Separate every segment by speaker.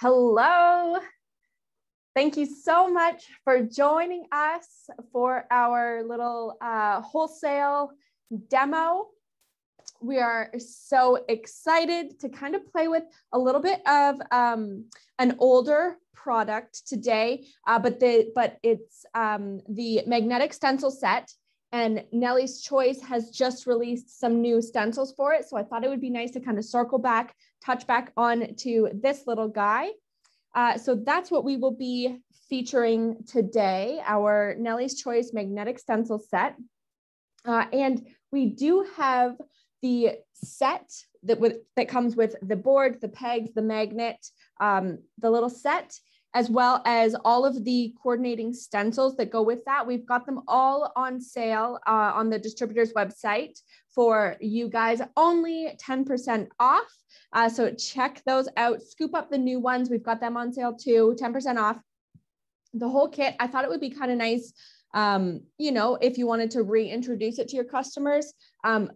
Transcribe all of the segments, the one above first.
Speaker 1: Hello. Thank you so much for joining us for our little wholesale demo. We are so excited to kind of play with a little bit of an older product today, but it's the Magnetic Stencil set, and Nellie's Choice has just released some new stencils for it. So I thought it would be nice to kind of circle back, touch back on to this little guy. So that's what we will be featuring today, our Nellie's Choice Magnetic Stencil set. And we do have the set that comes with the board, the pegs, the magnet, the little set, as well as all of the coordinating stencils that go with that. We've got them all on sale on the distributor's website for you guys, only 10% off. So check those out, scoop up the new ones. We've got them on sale too, 10% off the whole kit. I thought it would be kind of nice, you know, if you wanted to reintroduce it to your customers,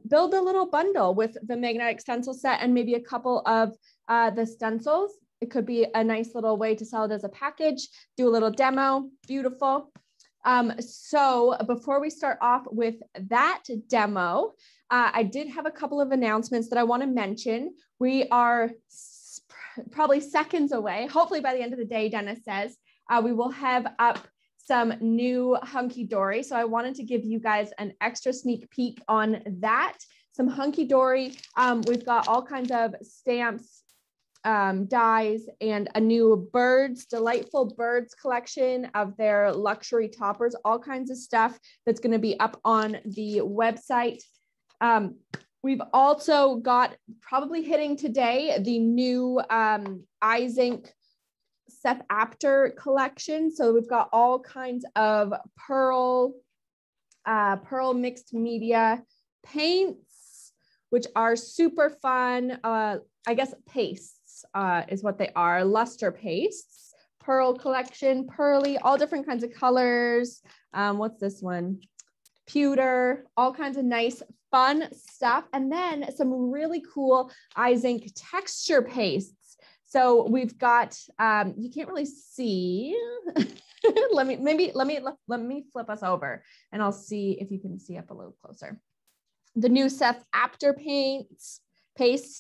Speaker 1: build a little bundle with the Magnetic Stencil set and maybe a couple of the stencils. It could be a nice little way to sell it as a package, do a little demo, beautiful. So before we start off with that demo, I did have a couple of announcements that I want to mention. We are probably seconds away. Hopefully by the end of the day, Dennis says, we will have up some new hunky dory. So I wanted to give you guys an extra sneak peek on that. Some hunky dory. We've got all kinds of stamps, dies, and a new Delightful Birds collection of their luxury toppers, all kinds of stuff that's going to be up on the website. We've also got, probably hitting today, the new Eyes Ink Seth Apter collection. So we've got all kinds of pearl mixed media paints, which are super fun. I guess pastes is what they are, luster pastes, pearl collection, pearly, all different kinds of colors. What's this one? Pewter, all kinds of nice, fun stuff. And then some really cool Eyes Ink texture pastes. So we've got, you can't really see. let me flip us over and I'll see if you can see up a little closer. The new Seth Apter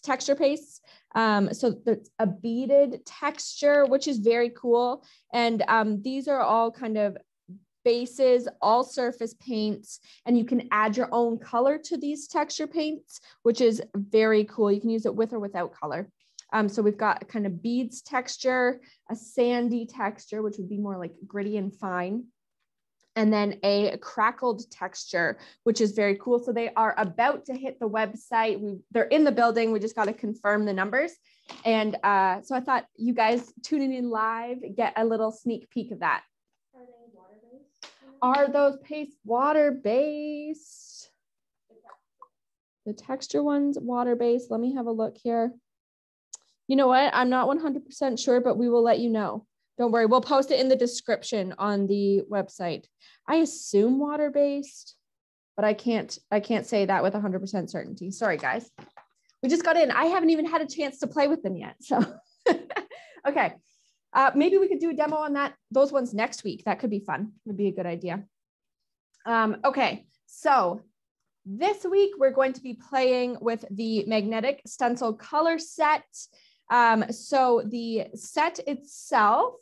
Speaker 1: texture pastes. So there's a beaded texture, which is very cool. And these are all kind of bases, all surface paints, and you can add your own color to these texture paints, which is very cool. You can use it with or without color. So we've got kind of beads texture, a sandy texture, which would be more like gritty and fine, and then a crackled texture, which is very cool. So they are about to hit the website. They're in the building. We just got to confirm the numbers. And so I thought you guys tuning in live, get a little sneak peek of that. Are those pastes water-based? The texture ones, water-based. Let me have a look here. You know what? I'm not 100% sure, but we will let you know. Don't worry. We'll post it in the description on the website. I assume water-based, but I can't say that with 100% certainty. Sorry, guys. We just got in. I haven't even had a chance to play with them yet. So, okay. Maybe we could do a demo on those ones next week. That could be fun. Would be a good idea. Okay, so this week we're going to be playing with the Magnetic Stencil color set. So the set itself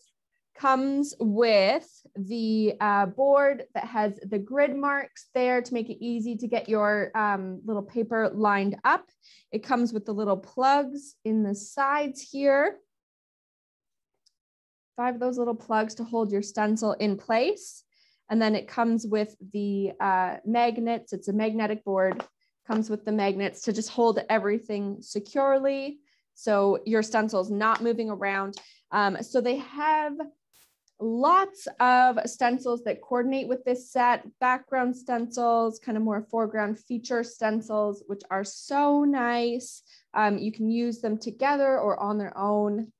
Speaker 1: comes with the board that has the grid marks there to make it easy to get your little paper lined up. It comes with the little plugs in the sides here. 5 of those little plugs to hold your stencil in place. And then it comes with the magnets. It's a magnetic board, comes with the magnets to just hold everything securely, so your stencil's not moving around. So they have lots of stencils that coordinate with this set, background stencils, kind of more foreground feature stencils, which are so nice. You can use them together or on their own.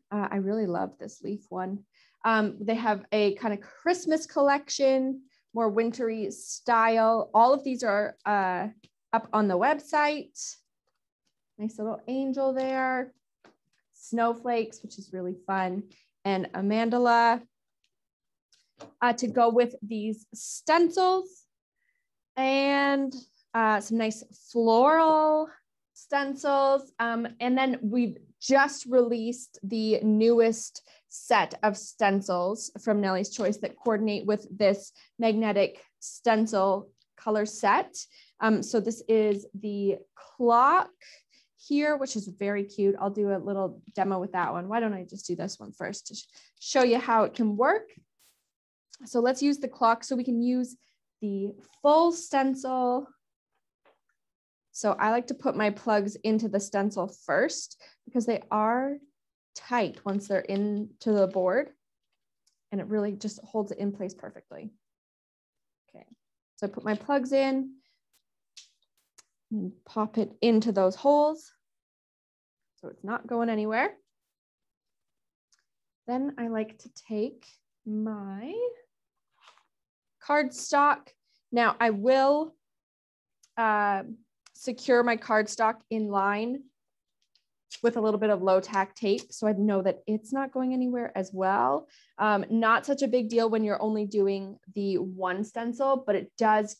Speaker 1: I really love this leaf one. They have a kind of Christmas collection, more wintry style. All of these are up on the website. Nice little angel there. snowflakes, which is really fun, and a mandala to go with these stencils, and some nice floral stencils. And then we've just released the newest set of stencils from Nellie's Choice that coordinate with this magnetic stencil color set. So this is the clock here, which is very cute. I'll do a little demo with that one. Why don't I just do this one first to show you how it can work? So let's use the clock so we can use the full stencil. So I like to put my plugs into the stencil first because they are tight once they're into the board, and it really just holds it in place perfectly. Okay, so I put my plugs in and pop it into those holes so it's not going anywhere. Then I like to take my cardstock. Now I will secure my cardstock in line with a little bit of low tack tape, so I know that it's not going anywhere as well. Not such a big deal when you're only doing the one stencil, but it does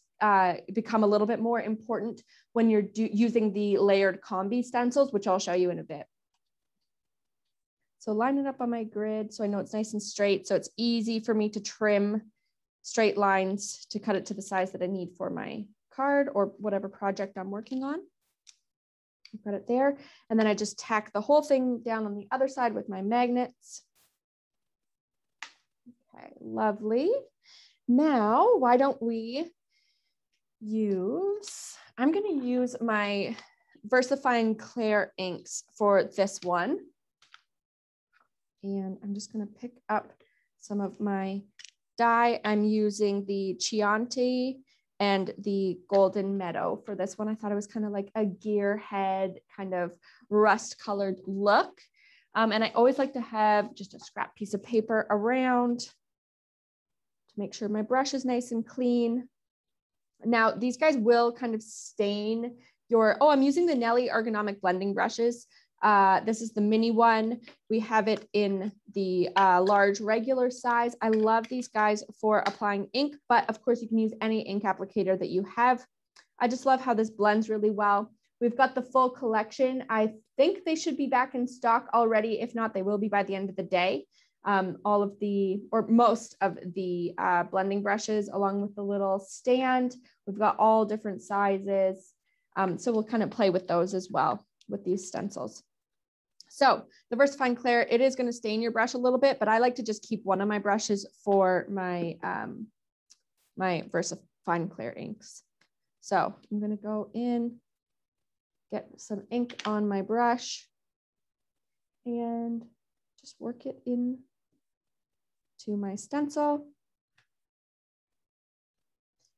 Speaker 1: become a little bit more important when you're using the layered combi stencils, which I'll show you in a bit. So line it up on my grid so I know it's nice and straight, so it's easy for me to trim straight lines to cut it to the size that I need for my card or whatever project I'm working on. Got it there. And then I just tack the whole thing down on the other side with my magnets. Okay, lovely. Now, why don't we use, I'm going to use my VersaFine Clair inks for this one. And I'm just going to pick up some of my dye. I'm using the Chianti and the Golden Meadow for this one. I thought it was kind of like a gearhead kind of rust colored look. And I always like to have just a scrap piece of paper around to make sure my brush is nice and clean. Now these guys will kind of stain your, oh, I'm using the Nellie ergonomic blending brushes. This is the mini one. We have it in the large regular size. I love these guys for applying ink, but of course you can use any ink applicator that you have. I just love how this blends really well. We've got the full collection. I think they should be back in stock already. If not, they will be by the end of the day. All of the, or most of the blending brushes along with the little stand. We've got all different sizes. So we'll kind of play with those as well with these stencils. So the VersaFine Clair, it is going to stain your brush a little bit, but I like to just keep one of my brushes for my, my VersaFine Clair inks. So I'm going to go in, get some ink on my brush and just work it in to my stencil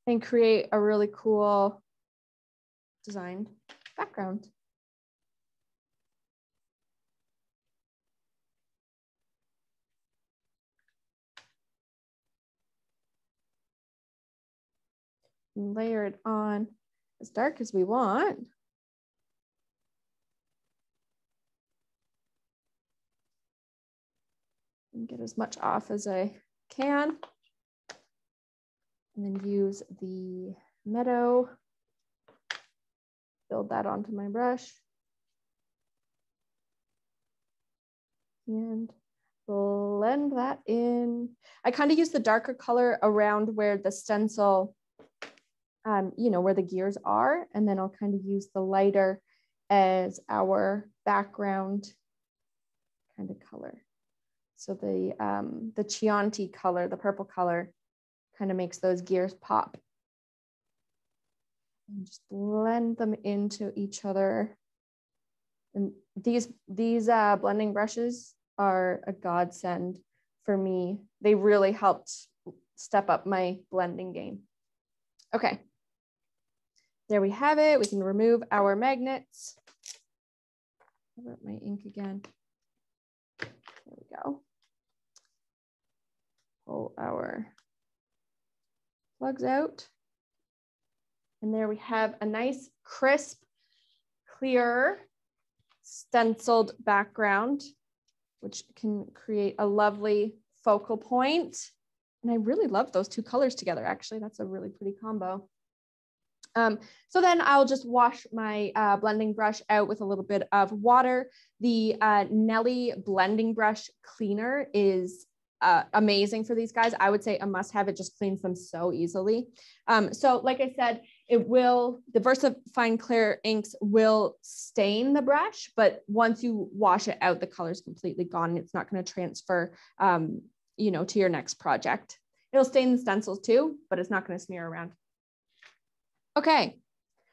Speaker 1: and create a really cool designed background. And layer it on as dark as we want. And get as much off as I can. And then use the meadow, build that onto my brush. And blend that in. I kind of use the darker color around where the stencil, you know, where the gears are, and then I'll kind of use the lighter as our background kind of color. So the Chianti color, the purple color, kind of makes those gears pop. And just blend them into each other. And these blending brushes are a godsend for me. They really helped step up my blending game. Okay. There we have it. We can remove our magnets. Cover up my ink again. There we go. Pull our plugs out. And there we have a nice, crisp, clear stenciled background, which can create a lovely focal point. And I really love those two colors together, actually. That's a really pretty combo. So then I'll just wash my blending brush out with a little bit of water. The Nelly blending brush cleaner is amazing for these guys. I would say a must have. It just cleans them so easily. So like I said, the VersaFine Clear inks will stain the brush, but once you wash it out, the color is completely gone. And it's not going to transfer, you know, to your next project. It'll stain the stencils too, but it's not going to smear around. Okay,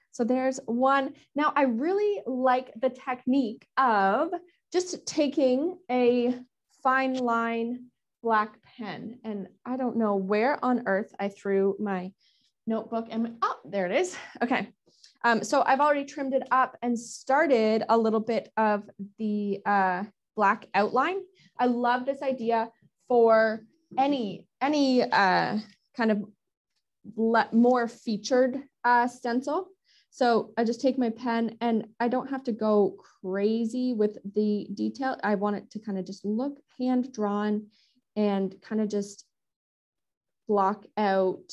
Speaker 1: so there's one. Now I really like the technique of just taking a fine line black pen, and I don't know where on earth I threw my notebook and oh, there it is. Okay, so I've already trimmed it up and started a little bit of the black outline. I love this idea for any kind of more featured stencil. So I just take my pen and I don't have to go crazy with the detail. I want it to kind of just look hand drawn and kind of just block out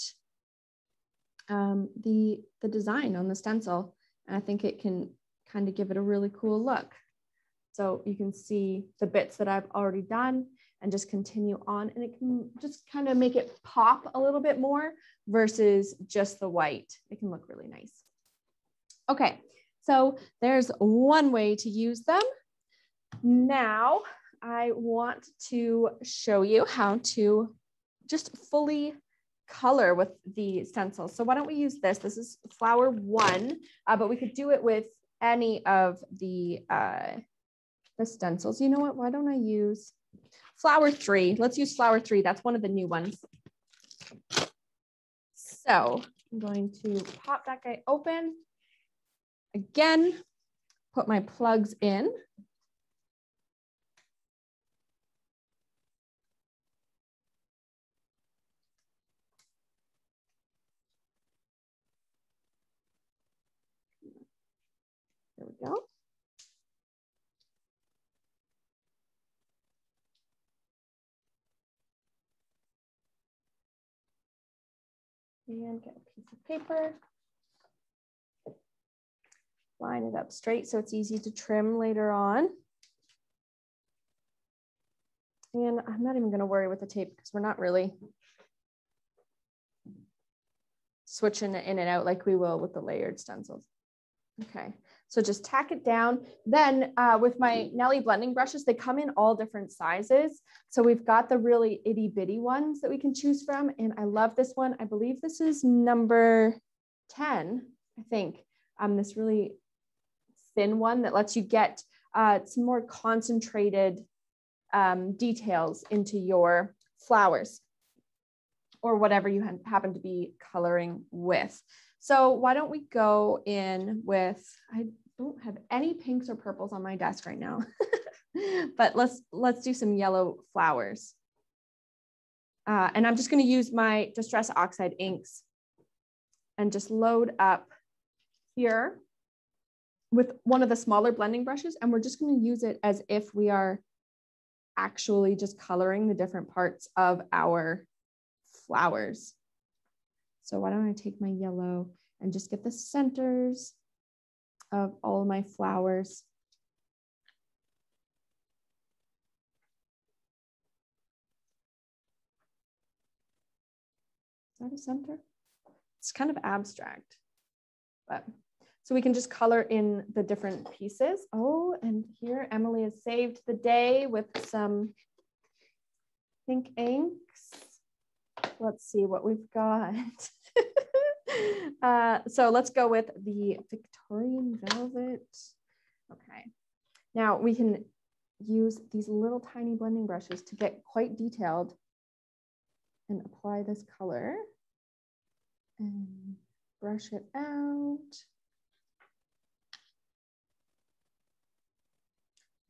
Speaker 1: the design on the stencil. And I think it can kind of give it a really cool look. So you can see the bits that I've already done and just continue on, and it can just kind of make it pop a little bit more versus just the white. It can look really nice. Okay, so there's one way to use them. Now I want to show you how to just fully color with the stencils. So why don't we use this? This is flower 1, but we could do it with any of the stencils. You know what? Why don't I use flower 3? Let's use flower 3. That's one of the new ones. So I'm going to pop that guy open. Again, put my plugs in. There we go. And get a piece of paper. Line it up straight so it's easy to trim later on. And I'm not even going to worry with the tape because we're not really switching it in and out like we will with the layered stencils. Okay, so just tack it down. Then with my Nelly blending brushes, they come in all different sizes. So we've got the really itty bitty ones that we can choose from. And I love this one. I believe this is number 10, I think. This really thin one that lets you get some more concentrated details into your flowers or whatever you happen to be coloring with. So why don't we go in with, I don't have any pinks or purples on my desk right now, but let's do some yellow flowers. And I'm just going to use my Distress Oxide inks and just load up here with one of the smaller blending brushes. And we're just going to use it as if we are actually just coloring the different parts of our flowers. So why don't I take my yellow and just get the centers of all of my flowers. Is that a center? It's kind of abstract, but so we can just color in the different pieces. Oh, and here Emily has saved the day with some pink inks. Let's see what we've got. So let's go with the Victorian Velvet. Okay. Now we can use these little tiny blending brushes to get quite detailed and apply this color and brush it out.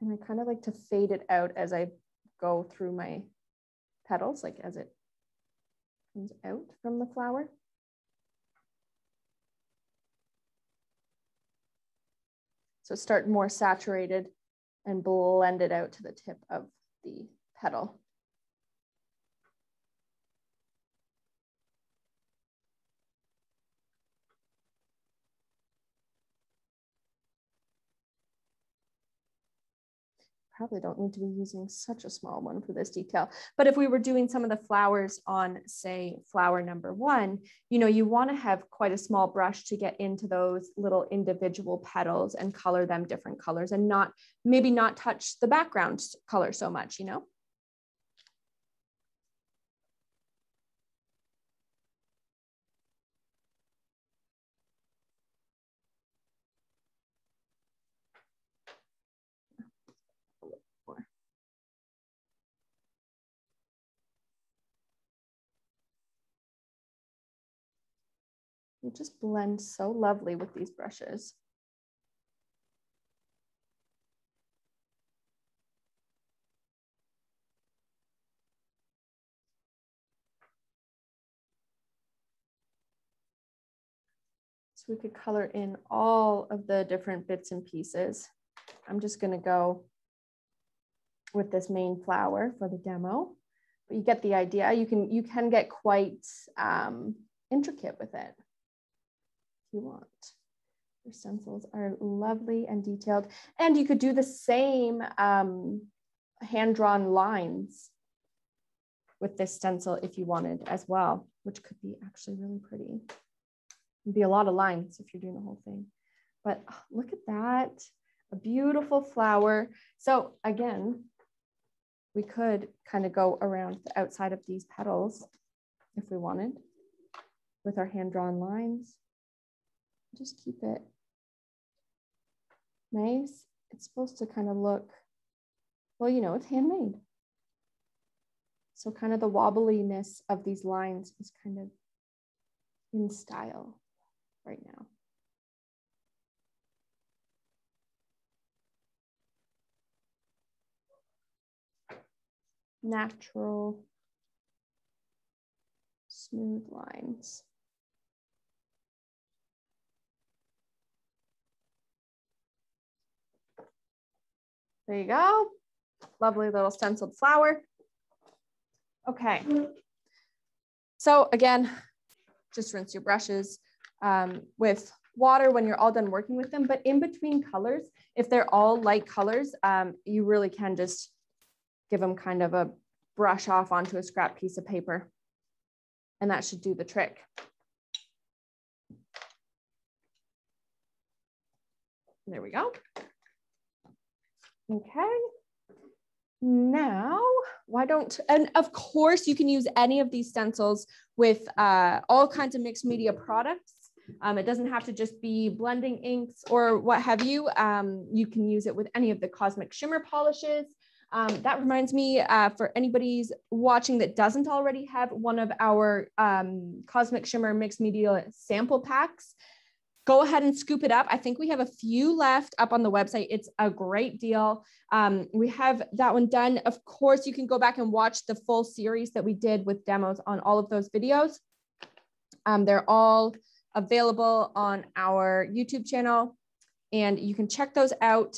Speaker 1: And I kind of like to fade it out as I go through my petals, like as it comes out from the flower. So So start more saturated and blend it out to the tip of the petal. Probably don't need to be using such a small one for this detail. But if we were doing some of the flowers on, say, flower number 1, you know, you want to have quite a small brush to get into those little individual petals and color them different colors and maybe not touch the background color so much, you know? You just blend so lovely with these brushes. So we could color in all of the different bits and pieces. I'm just going to go with this main flower for the demo, but you get the idea. You can get quite intricate with it if you want. Your stencils are lovely and detailed, and you could do the same hand-drawn lines with this stencil if you wanted as well, which could be actually really pretty. It'd be a lot of lines if you're doing the whole thing, but oh, look at that, a beautiful flower. So again, we could kind of go around the outside of these petals if we wanted with our hand-drawn lines. Just keep it nice. It's supposed to kind of look, well, you know, it's handmade. So kind of the wobbliness of these lines is kind of in style right now. Natural, smooth lines. There you go. Lovely little stenciled flower. Okay. So again, just rinse your brushes with water when you're all done working with them. But in between colors, if they're all light colors, you really can just give them kind of a brush off onto a scrap piece of paper. And that should do the trick. There we go. Okay. Now, and of course you can use any of these stencils with all kinds of mixed media products. It doesn't have to just be blending inks or what have you. You can use it with any of the Cosmic Shimmer polishes. That reminds me, for anybody's watching that doesn't already have one of our Cosmic Shimmer mixed media sample packs, go ahead and scoop it up. I think we have a few left up on the website. It's a great deal. We have that one done. Of course, you can go back and watch the full series that we did with demos on all of those videos. They're all available on our YouTube channel, and you can check those out.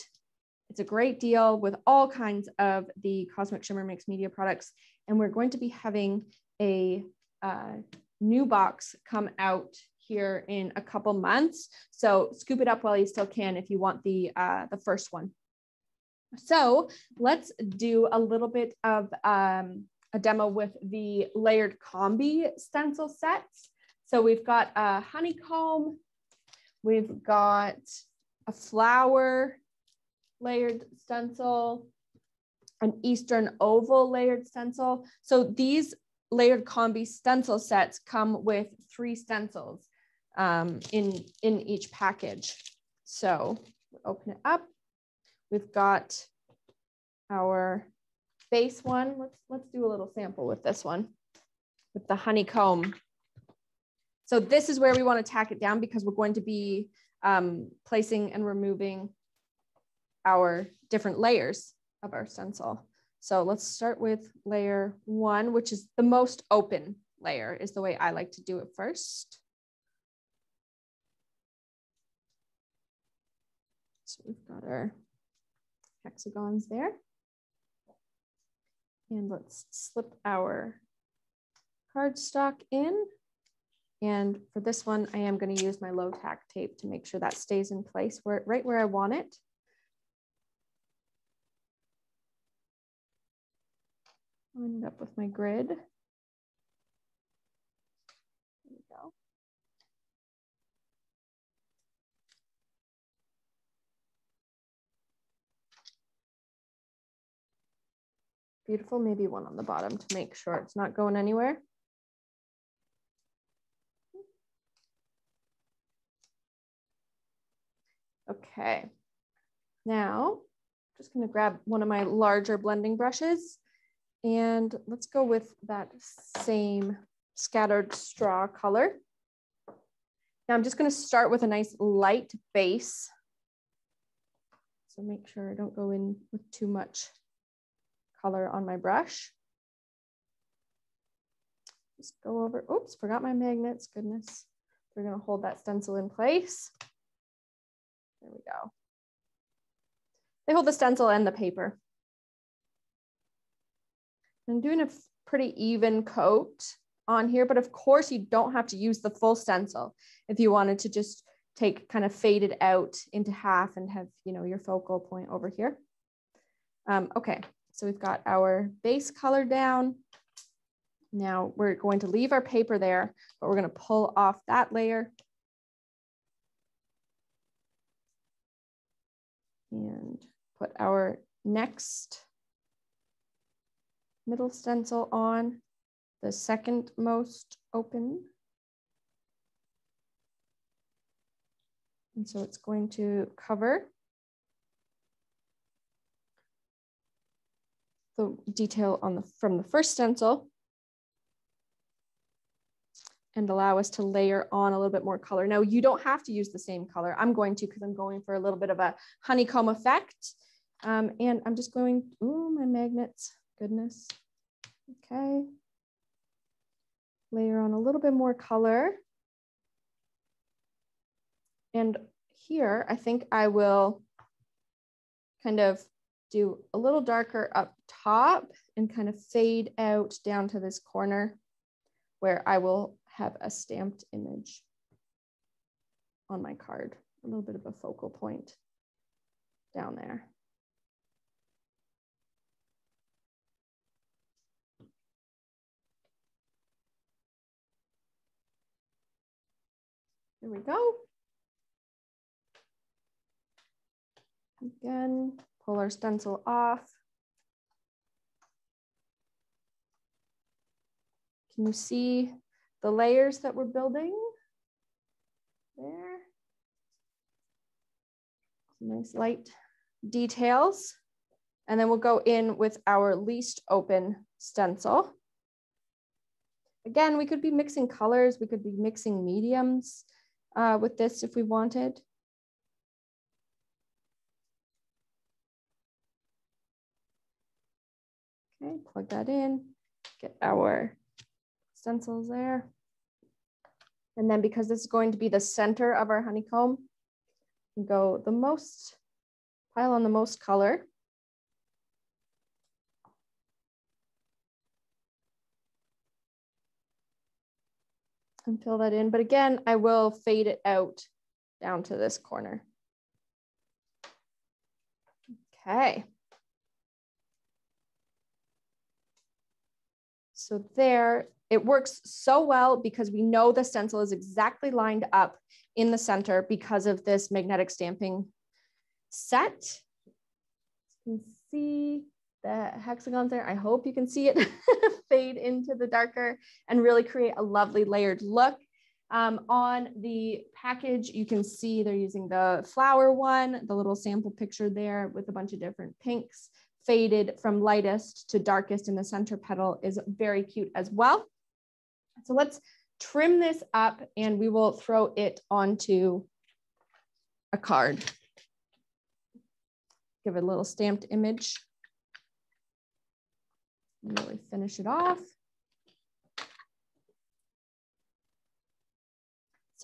Speaker 1: It's a great deal with all kinds of the Cosmic Shimmer mixed media products. And we're going to be having a new box come out here in a couple months. So scoop it up while you still can if you want the first one. So let's do a little bit of a demo with the layered combi stencil sets. So we've got a honeycomb, we've got a flower layered stencil, an Eastern oval layered stencil. So these layered combi stencil sets come with 3 stencils in each package. So open it up. We've got our base one. Let's do a little sample with this one, with the honeycomb. So this is where we want to tack it down because we're going to be placing and removing our different layers of our stencil. So let's start with layer 1, which is the most open layer, is the way I like to do it first. So we've got our hexagons there. And let's slip our cardstock in. And for this one, I am going to use my low tack tape to make sure that stays in place right where I want it. Line it up with my grid. There we go. Beautiful, maybe one on the bottom to make sure it's not going anywhere. Okay, now I'm just going to grab one of my larger blending brushes and let's go with that same scattered straw color. Now I'm just going to start with a nice light base. So make sure I don't go in with too much color on my brush. Just go over, oops, forgot my magnets, goodness. We're going to hold that stencil in place. There we go. They hold the stencil and the paper. I'm doing a pretty even coat on here, but of course you don't have to use the full stencil if you wanted to just kind of fade it out into half and have, you know, your focal point over here. Okay, so we've got our base color down. Now we're going to leave our paper there, but we're going to pull off that layer. And put our next middle stencil on, the second most open. And so it's going to cover the detail on from the first stencil and allow us to layer on a little bit more color. Now you don't have to use the same color. I'm going to, because I'm going for a little bit of a honeycomb effect. And I'm just going, ooh, my magnets, goodness. Okay. Layer on a little bit more color. And here, I think I will kind of do a little darker up top and kind of fade out down to this corner where I will have a stamped image on my card, a little bit of a focal point down there. There we go. Again, pull our stencil off. Can you see the layers that we're building? There. Some nice light details. And then we'll go in with our least open stencil. Again, we could be mixing colors. We could be mixing mediums with this if we wanted. Okay, plug that in, get our stencils there. And then because this is going to be the center of our honeycomb, go the most, pile on the most color. And fill that in. But again, I will fade it out down to this corner. Okay. So there, it works so well because we know the stencil is exactly lined up in the center because of this magnetic stamping set. You can see the hexagons there. I hope you can see it fade into the darker and really create a lovely layered look. On the package, you can see they're using the flower one, the little sample picture there with a bunch of different pinks. Faded from lightest to darkest in the center petal is very cute as well. So let's trim this up and we will throw it onto a card. Give it a little stamped image. Really finish it off.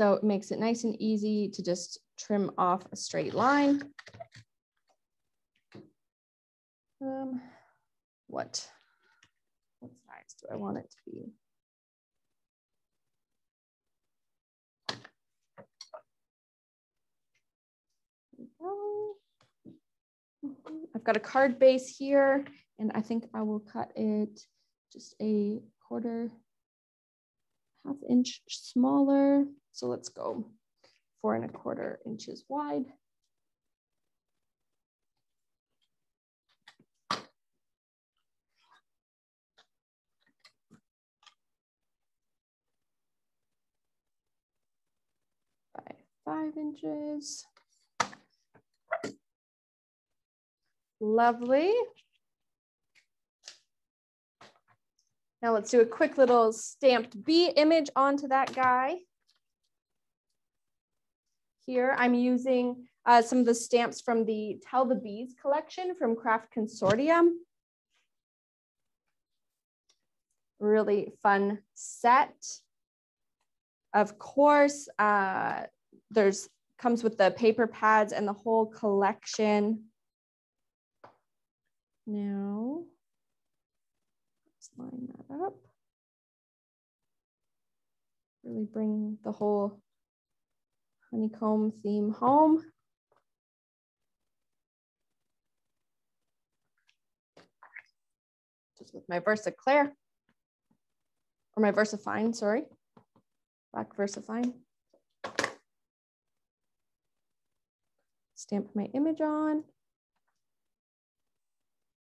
Speaker 1: So it makes it nice and easy to just trim off a straight line. What size do I want it to be? I've got a card base here, and I think I will cut it just a half inch smaller. So let's go 4 1/4 inches wide. By 5 inches. Lovely. Now let's do a quick little stamped bee image onto that guy. Here I'm using some of the stamps from the Tell the Bees collection from Craft Consortium. Really fun set. Of course, comes with the paper pads and the whole collection. Now, let's line that up. Really bring the whole honeycomb theme home. Just with my VersaClear, or my VersaFine, sorry. Black VersaFine. Stamp my image on.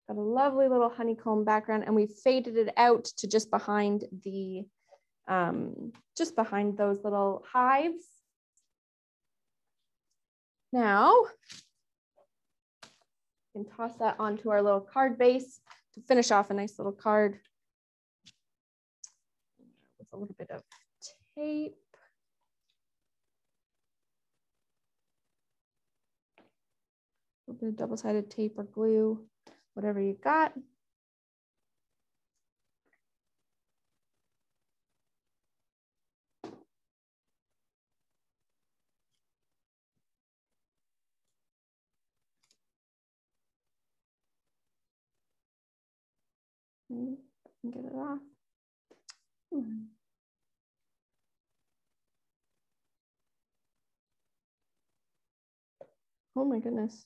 Speaker 1: Got a lovely little honeycomb background, and we faded it out to just behind the, just behind those little hives. Now, we can toss that onto our little card base to finish off a nice little card with a little bit of tape. A little bit of double-sided tape or glue, whatever you got. Get it off. Oh my goodness.